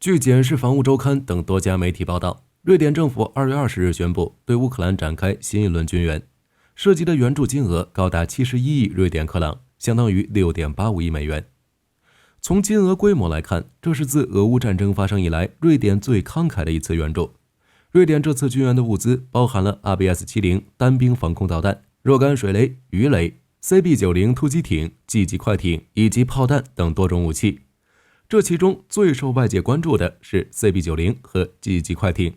据《简氏防务周刊》等多家媒体报道，瑞典政府2月20日宣布对乌克兰展开新一轮军援，涉及的援助金额高达71亿瑞典克朗，相当于6.85亿美元。从金额规模来看，这是自俄乌战争发生以来瑞典最慷慨的一次援助。瑞典这次军援的物资包含了 RBS-70 单兵防空导弹、若干水雷、鱼雷、CB-90 突击艇、积极快艇以及炮弹等多种武器。这其中最受外界关注的是 CB-90 和积极快艇，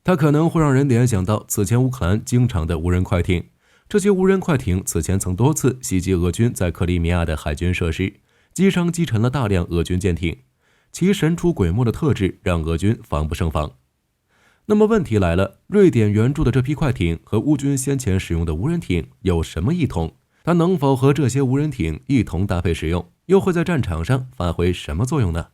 它可能会让人联想到此前乌克兰经常的无人快艇。这些无人快艇此前曾多次袭击俄军在克里米亚的海军设施，击伤击沉了大量俄军舰艇，其神出鬼没的特质让俄军防不胜防。那么问题来了，瑞典援助的这批快艇和乌军先前使用的无人艇有什么异同？它能否和这些无人艇一同搭配使用？又会在战场上发挥什么作用呢？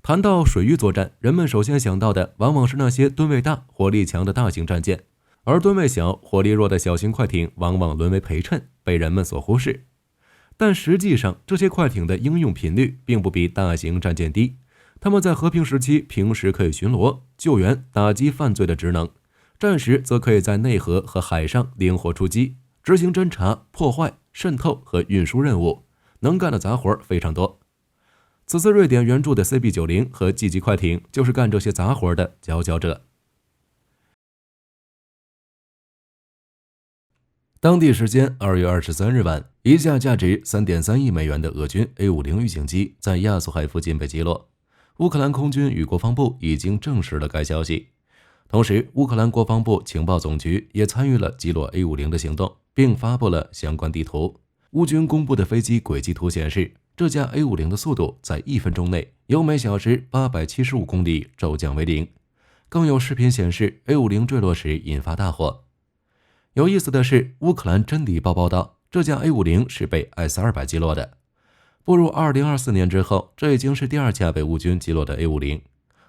谈到水域作战，人们首先想到的往往是那些吨位大、火力强的大型战舰，而吨位小、火力弱的小型快艇往往沦为陪衬，被人们所忽视。但实际上，这些快艇的应用频率并不比大型战舰低。他们在和平时期平时可以巡逻、救援、打击犯罪的职能，战时则可以在内河和海上灵活出击，执行侦察、破坏、渗透和运输任务，能干的杂活非常多。此次瑞典援助的 CB-90 和积极快艇就是干这些杂活的佼佼者。当地时间2月23日晚，一架价值 3.3 亿美元的俄军 A-50 预警机在亚速海附近被击落。乌克兰空军与国防部已经证实了该消息，同时乌克兰国防部情报总局也参与了击落 A-50 的行动，并发布了相关地图。乌军公布的飞机轨迹图显示，这架 A-50 的速度在1分钟内由每小时875公里骤降为0，更有视频显示 A-50 坠落时引发大火。有意思的是，乌克兰真理报报道，这架 A-50 是被 S-200 击落的。步入2024年之后，这已经是第2架被乌军击落的 A-50。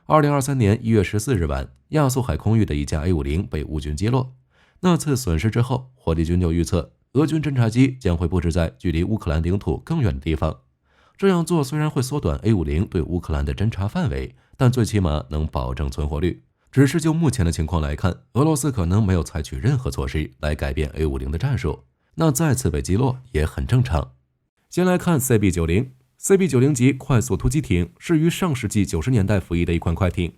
2023年1月14日晚，亚速海空域的一架 A-50 被乌军击落。那次损失之后，火力军就预测，俄军侦察机将会布置在距离乌克兰领土更远的地方。这样做虽然会缩短 A-50 对乌克兰的侦察范围，但最起码能保证存活率。只是就目前的情况来看，俄罗斯可能没有采取任何措施来改变 A-50 的战术，那再次被击落也很正常。先来看 CB-90 级快速突击艇是于上世纪90年代服役的一款快艇，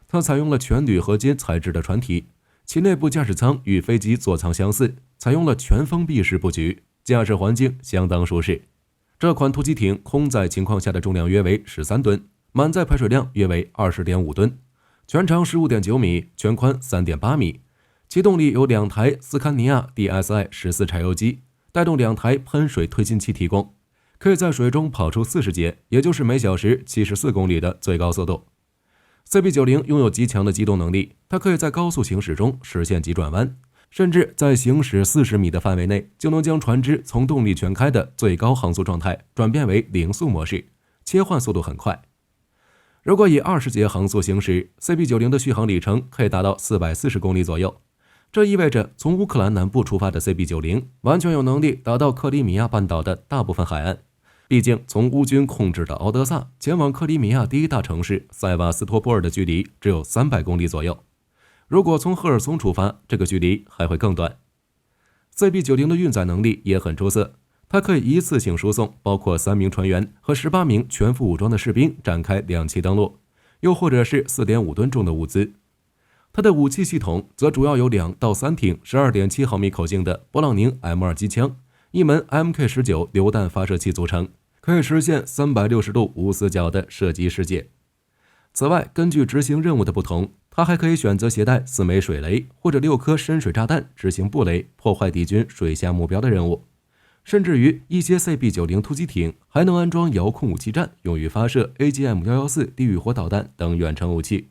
它采用了全铝合金材质的船体，其内部驾驶舱与飞机座舱相似，采用了全封闭式布局，驾驶环境相当舒适。这款突击艇空载情况下的重量约为13吨，满载排水量约为 20.5 吨，全长 15.9 米，全宽 3.8 米。其动力由2台斯堪尼亚 DSi-14 柴油机带动2台喷水推进器提供，可以在水中跑出40节，也就是每小时74公里的最高速度。CB-90 拥有极强的机动能力，它可以在高速行驶中实现急转弯，甚至在行驶40米的范围内就能将船只从动力全开的最高航速状态转变为零速模式，切换速度很快。如果以20节航速行驶， CB-90 的续航里程可以达到440公里左右。这意味着从乌克兰南部出发的 CB-90 完全有能力达到克里米亚半岛的大部分海岸。毕竟从乌军控制的敖德萨前往克里米亚第一大城市塞瓦斯托波尔的距离只有300公里左右，如果从赫尔松出发，这个距离还会更短。CB-90 的运载能力也很出色，它可以一次性输送包括3名船员和18名全副武装的士兵展开2栖登陆，又或者是 4.5 吨重的物资。它的武器系统则主要由2到3挺 12.7 毫米口径的勃朗宁 M2 机枪，一门 MK19 榴弹发射器组成，可以实现360度无死角的射击世界。此外，根据执行任务的不同，它还可以选择携带4枚水雷或者6颗深水炸弹执行布雷，破坏敌军水下目标的任务。甚至于一些 CB-90 突击艇还能安装遥控武器站，用于发射 AGM-114 地狱火导弹等远程武器。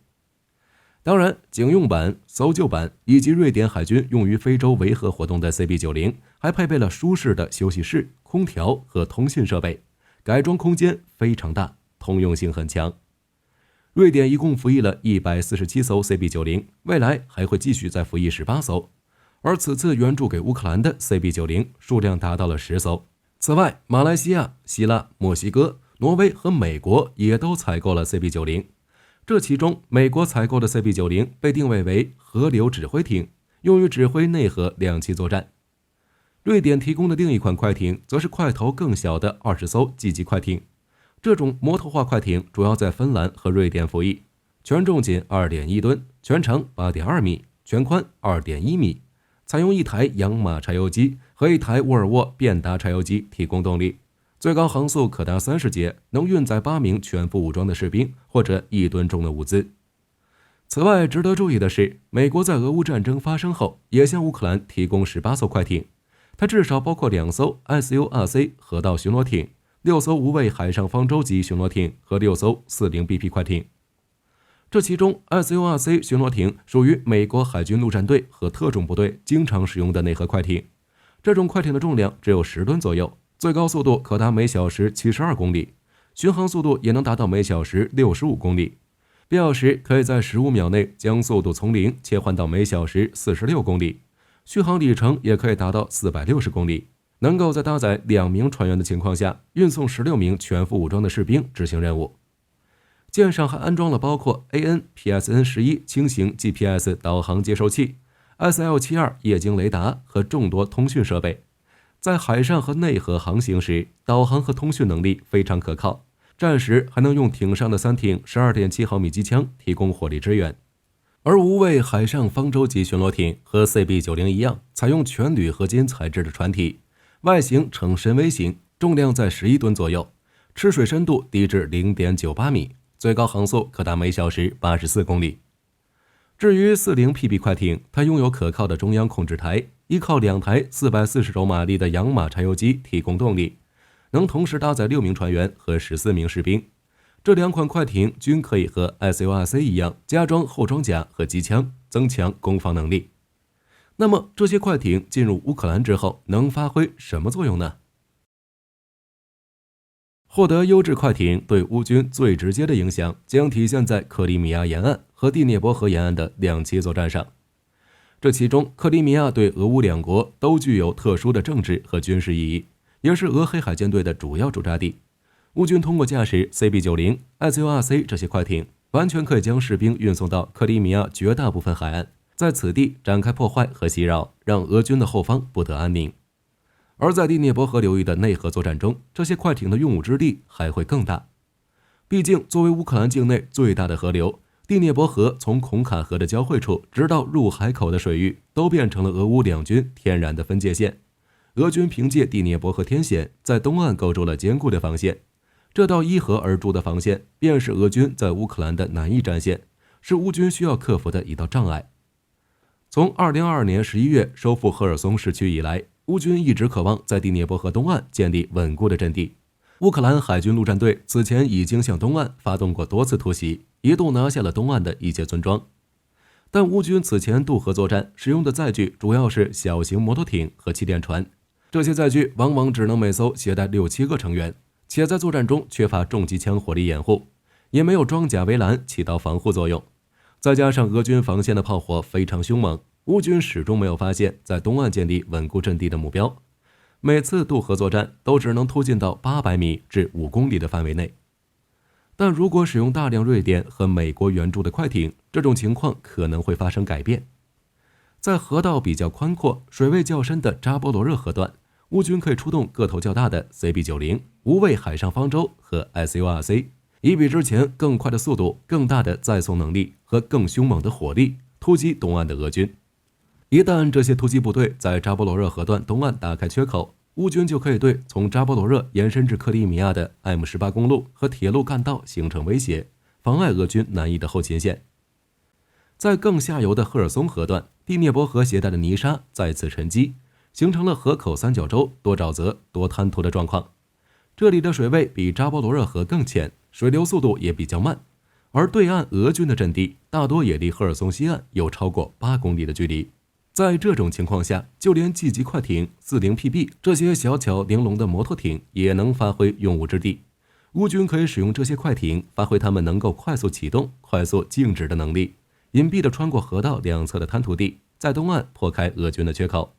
当然，警用版、搜救版以及瑞典海军用于非洲维和活动的 CB-90 还配备了舒适的休息室、空调和通信设备，改装空间非常大，通用性很强。瑞典一共服役了147艘 CB-90， 未来还会继续再服役18艘。而此次援助给乌克兰的 CB90 数量达到了10艘。此外，马来西亚、希腊、墨西哥、挪威和美国也都采购了 CB90。这其中，美国采购的 CB90 被定位为河流指挥艇，用于指挥内河两栖作战。瑞典提供的另一款快艇则是块头更小的20艘积级快艇。这种摩托化快艇主要在芬兰和瑞典服役，全重仅 2.1 吨，全长 8.2 米，全宽 2.1 米，采用一台养马柴油机和一台沃尔沃变达柴油机提供动力，最高航速可达30节，能运载8名全副武装的士兵或者1吨重的物资。此外，值得注意的是，美国在俄乌战争发生后，也向乌克兰提供18艘快艇，它至少包括2艘 SURC 河道巡逻艇、6艘无畏海上方舟级巡逻艇和6艘40BP 快艇。这其中 SURC 巡逻艇属于美国海军陆战队和特种部队经常使用的内河快艇，这种快艇的重量只有10吨左右，最高速度可达每小时72公里，巡航速度也能达到每小时65公里，必要时可以在15秒内将速度从0切换到每小时46公里，续航里程也可以达到460公里，能够在搭载2名船员的情况下，运送16名全副武装的士兵执行任务。舰上还安装了包括 AN/PSN11 轻型 GPS 导航接收器、SL72 液晶雷达和众多通讯设备，在海上和内河航行时，导航和通讯能力非常可靠，战时还能用艇上的3挺 12.7 毫米机枪提供火力支援。而无畏海上方舟级巡逻艇和 CB90 一样，采用全铝合金材质的船体，外形呈深 V 型，重量在11吨左右，吃水深度低至 0.98 米，最高航速可达每小时84公里。至于 40PB 快艇，它拥有可靠的中央控制台，依靠2台440轴马力的养马柴油机提供动力，能同时搭载6名船员和14名士兵。这2款快艇均可以和 SURC 一样加装后装甲和机枪，增强攻防能力。那么这些快艇进入乌克兰之后能发挥什么作用呢？获得优质快艇对乌军最直接的影响将体现在克里米亚沿岸和第聂伯河沿岸的两栖作战上。这其中，克里米亚对俄乌两国都具有特殊的政治和军事意义，也是俄黑海舰队的主要驻扎地。乌军通过驾驶 CB90、SURC 这些快艇，完全可以将士兵运送到克里米亚绝大部分海岸，在此地展开破坏和袭扰，让俄军的后方不得安宁。而在第聂伯河流域的内河作战中，这些快艇的用武之地还会更大。毕竟，作为乌克兰境内最大的河流，第聂伯河从孔卡河的交汇处直到入海口的水域，都变成了俄乌两军天然的分界线。俄军凭借第聂伯河天险，在东岸构筑了坚固的防线。这道依河而筑的防线，便是俄军在乌克兰的南翼战线，是乌军需要克服的一道障碍。从2022年11月收复赫尔松市区以来，乌军一直渴望在第聂伯河东岸建立稳固的阵地。乌克兰海军陆战队此前已经向东岸发动过多次突袭，一度拿下了东岸的一些村庄。但乌军此前渡河作战使用的载具主要是小型摩托艇和气垫船，这些载具往往只能每艘携带6-7个成员，且在作战中缺乏重机枪火力掩护，也没有装甲围栏起到防护作用。再加上俄军防线的炮火非常凶猛，乌军始终没有发现在东岸建立稳固阵地的目标。每次渡河作战都只能突进到800米至5公里的范围内。但如果使用大量瑞典和美国援助的快艇，这种情况可能会发生改变。在河道比较宽阔、水位较深的扎波罗热河段，乌军可以出动个头较大的 CB90、无畏海上方舟和 SURC， 以比之前更快的速度、更大的载送能力和更凶猛的火力突击东岸的俄军。一旦这些突击部队在扎波罗热河段东岸打开缺口，乌军就可以对从扎波罗热延伸至克里米亚的 M18 公路和铁路干道形成威胁，妨碍俄军南移的后勤线。在更下游的赫尔松河段，第聂伯河携带的泥沙再次沉积，形成了河口三角洲多沼泽多滩涂的状况。这里的水位比扎波罗热河更浅，水流速度也比较慢，而对岸俄军的阵地大多也离赫尔松西岸有超过8公里的距离。在这种情况下，就连季级快艇 40PB 这些小巧玲珑的摩托艇也能发挥用武之地。乌军可以使用这些快艇发挥他们能够快速启动、快速静止的能力，隐蔽地穿过河道两侧的滩涂地，在东岸破开俄军的缺口。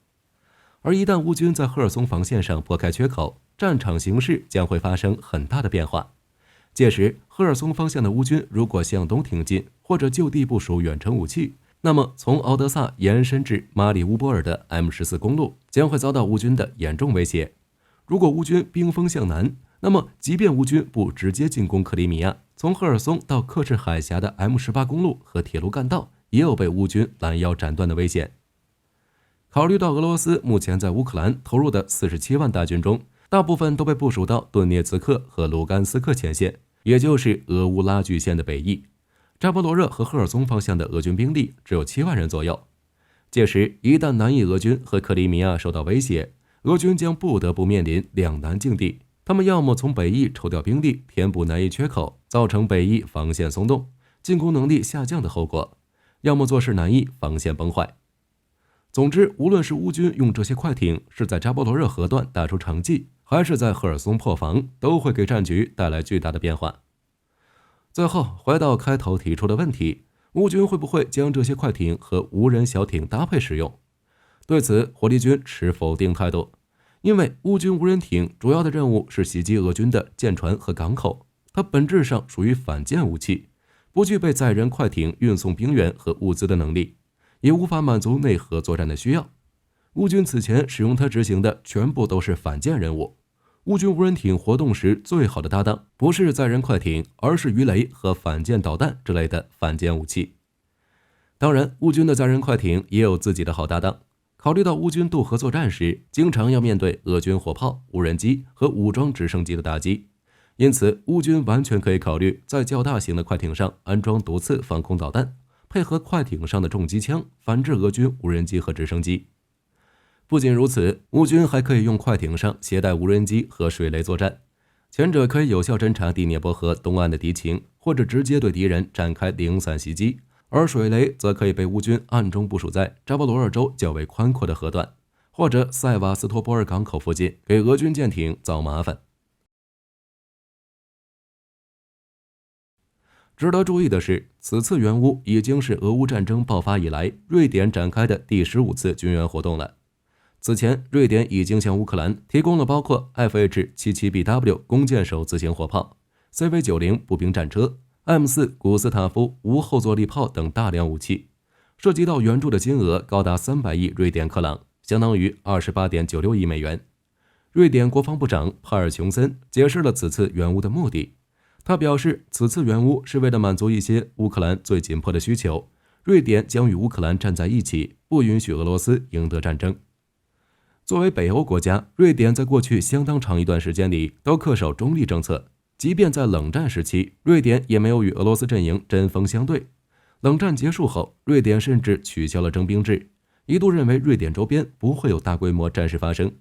而一旦乌军在赫尔松防线上破开缺口，战场形势将会发生很大的变化。届时，赫尔松方向的乌军如果向东挺进，或者就地部署远程武器，那么从敖德萨延伸至马里乌波尔的 M14公路将会遭到乌军的严重威胁。如果乌军兵锋向南，那么即便乌军不直接进攻克里米亚，从赫尔松到克赤海峡的 M18公路和铁路干道也有被乌军拦腰斩断的危险。考虑到俄罗斯目前在乌克兰投入的47万大军中，大部分都被部署到顿涅茨克和卢甘斯克前线，也就是俄乌拉锯线的北翼。扎波罗热和赫尔松方向的俄军兵力只有7万人左右。届时，一旦南翼俄军和克里米亚受到威胁，俄军将不得不面临两难境地。他们要么从北翼抽调兵力填补南翼缺口，造成北翼防线松动、进攻能力下降的后果，要么坐视南翼防线崩坏。总之，无论是乌军用这些快艇是在扎波罗热河段打出成绩，还是在赫尔松破防，都会给战局带来巨大的变化。最后，回到开头提出的问题，乌军会不会将这些快艇和无人小艇搭配使用？对此，火力军持否定态度，因为乌军无人艇主要的任务是袭击俄军的舰船和港口，它本质上属于反舰武器，不具备载人快艇运送兵员和物资的能力，也无法满足内河作战的需要。乌军此前使用它执行的全部都是反舰任务。乌军无人艇活动时最好的搭档不是载人快艇，而是鱼雷和反舰导弹之类的反舰武器。当然，乌军的载人快艇也有自己的好搭档。考虑到乌军渡河作战时经常要面对俄军火炮、无人机和武装直升机的打击，因此乌军完全可以考虑在较大型的快艇上安装毒刺防空导弹，配合快艇上的重机枪反制俄军无人机和直升机。不仅如此，乌军还可以用快艇上携带无人机和水雷作战，前者可以有效侦察第聂伯河东岸的敌情，或者直接对敌人展开零散袭击，而水雷则可以被乌军暗中部署在扎波罗热州较为宽阔的河段，或者塞瓦斯托波尔港口附近，给俄军舰艇造麻烦。值得注意的是，此次援乌已经是俄乌战争爆发以来瑞典展开的第15次军援活动了。此前，瑞典已经向乌克兰提供了包括 FH-77BW 弓箭手自行火炮、CV-90 步兵战车、M4 古斯塔夫无后坐力炮等大量武器，涉及到援助的金额高达300亿瑞典克朗，相当于28.96亿美元。瑞典国防部长帕尔琼森解释了此次援乌的目的，他表示，此次援乌是为了满足一些乌克兰最紧迫的需求，瑞典将与乌克兰站在一起，不允许俄罗斯赢得战争。作为北欧国家，瑞典在过去相当长一段时间里都恪守中立政策，即便在冷战时期，瑞典也没有与俄罗斯阵营针锋相对。冷战结束后，瑞典甚至取消了征兵制，一度认为瑞典周边不会有大规模战事发生。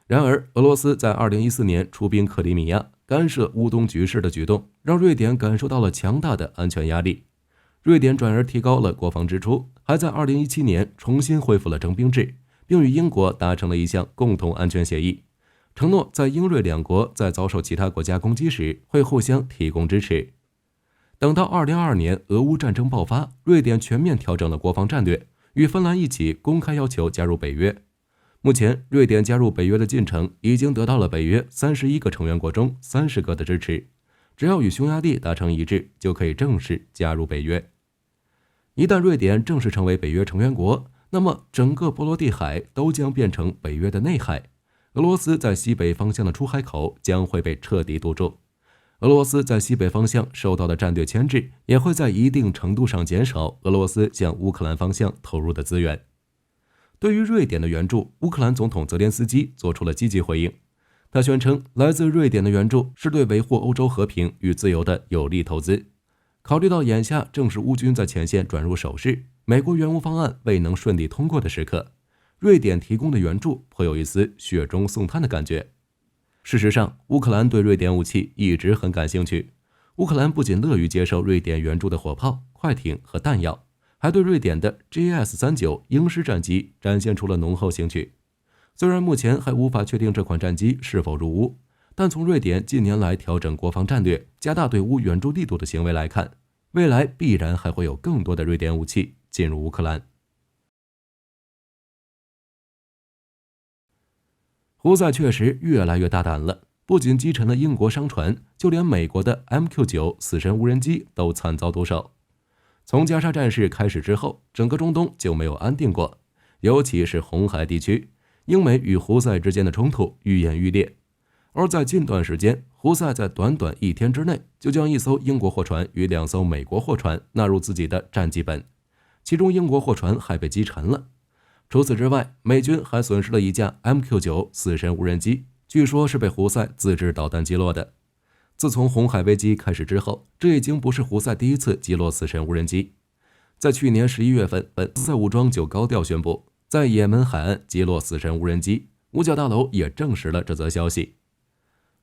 然而，俄罗斯在2014年出兵克里米亚，干涉乌东局势的举动，让瑞典感受到了强大的安全压力。瑞典转而提高了国防支出，还在2017年重新恢复了征兵制，并与英国达成了一项共同安全协议，承诺在英瑞两国在遭受其他国家攻击时会互相提供支持。等到2022年俄乌战争爆发，瑞典全面调整了国防战略，与芬兰一起公开要求加入北约。目前，瑞典加入北约的进程已经得到了北约31个成员国中30个的支持，只要与匈牙利达成一致，就可以正式加入北约。一旦瑞典正式成为北约成员国，那么整个波罗的海都将变成北约的内海，俄罗斯在西北方向的出海口将会被彻底堵住，俄罗斯在西北方向受到的战略牵制也会在一定程度上减少俄罗斯向乌克兰方向投入的资源。对于瑞典的援助，乌克兰总统泽连斯基做出了积极回应，他宣称来自瑞典的援助是对维护欧洲和平与自由的有力投资。考虑到眼下正是乌军在前线转入守势，美国援乌方案未能顺利通过的时刻，瑞典提供的援助颇有一丝雪中送炭的感觉。事实上，乌克兰对瑞典武器一直很感兴趣，乌克兰不仅乐于接受瑞典援助的火炮、快艇和弹药，还对瑞典的 GS-39 鹰狮战机展现出了浓厚兴趣。虽然目前还无法确定这款战机是否入乌，但从瑞典近年来调整国防战略、加大对乌援助力度的行为来看，未来必然还会有更多的瑞典武器进入乌克兰。胡塞确实越来越大胆了，不仅击沉了英国商船，就连美国的 MQ9 死神无人机都惨遭毒手。从加沙战事开始之后，整个中东就没有安定过，尤其是红海地区，英美与胡塞之间的冲突愈演愈烈。而在近段时间，胡塞在短短1天之内就将1艘英国货船与2艘美国货船纳入自己的战绩本，其中英国货船还被击沉了。除此之外，美军还损失了一架 MQ9 死神无人机，据说是被胡塞自制导弹击落的。自从红海危机开始之后，这已经不是胡塞第一次击落死神无人机。在去年11月份，胡塞武装就高调宣布在也门海岸击落死神无人机，五角大楼也证实了这则消息。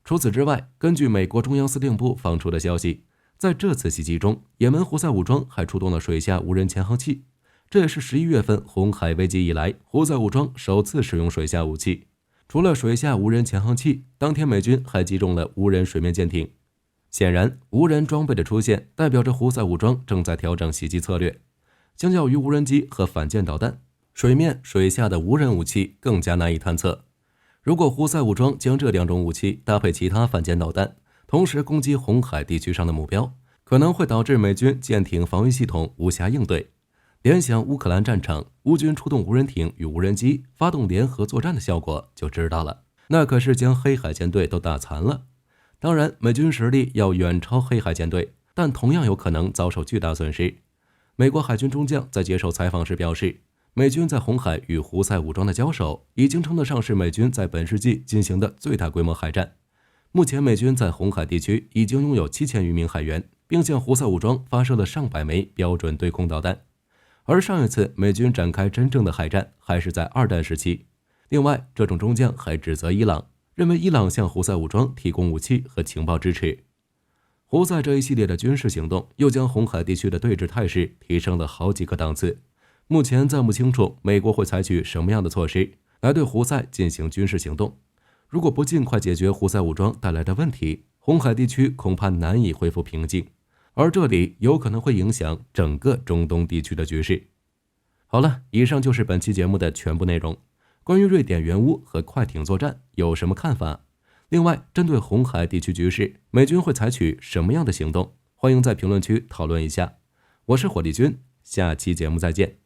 除此之外，根据美国中央司令部放出的消息，在这次袭击中，也门胡塞武装还出动了水下无人潜航器，这也是11月份红海危机以来胡塞武装首次使用水下武器。除了水下无人潜航器，当天美军还击中了无人水面舰艇。显然，无人装备的出现代表着胡塞武装正在调整袭击策略。相较于无人机和反舰导弹，水面、水下的无人武器更加难以探测。如果胡塞武装将这2种武器搭配其他反舰导弹，同时攻击红海地区上的目标，可能会导致美军舰艇防御系统无暇应对。联想乌克兰战场，乌军出动无人艇与无人机发动联合作战的效果就知道了，那可是将黑海舰队都打残了。当然，美军实力要远超黑海舰队，但同样有可能遭受巨大损失。美国海军中将在接受采访时表示，美军在红海与胡塞武装的交手已经称得上是美军在本世纪进行的最大规模海战。目前美军在红海地区已经拥有7000余名海员，并向胡塞武装发射了上百枚标准对空导弹。而上一次美军展开真正的海战还是在2战时期。另外，这种中将还指责伊朗，认为伊朗向胡塞武装提供武器和情报支持。胡塞这一系列的军事行动又将红海地区的对峙态势提升了好几个档次。目前暂不清楚美国会采取什么样的措施来对胡塞进行军事行动。如果不尽快解决胡塞武装带来的问题，红海地区恐怕难以恢复平静。而这里有可能会影响整个中东地区的局势。好了，以上就是本期节目的全部内容。关于瑞典援乌和快艇作战有什么看法？另外，针对红海地区局势，美军会采取什么样的行动？欢迎在评论区讨论一下。我是火力军，下期节目再见。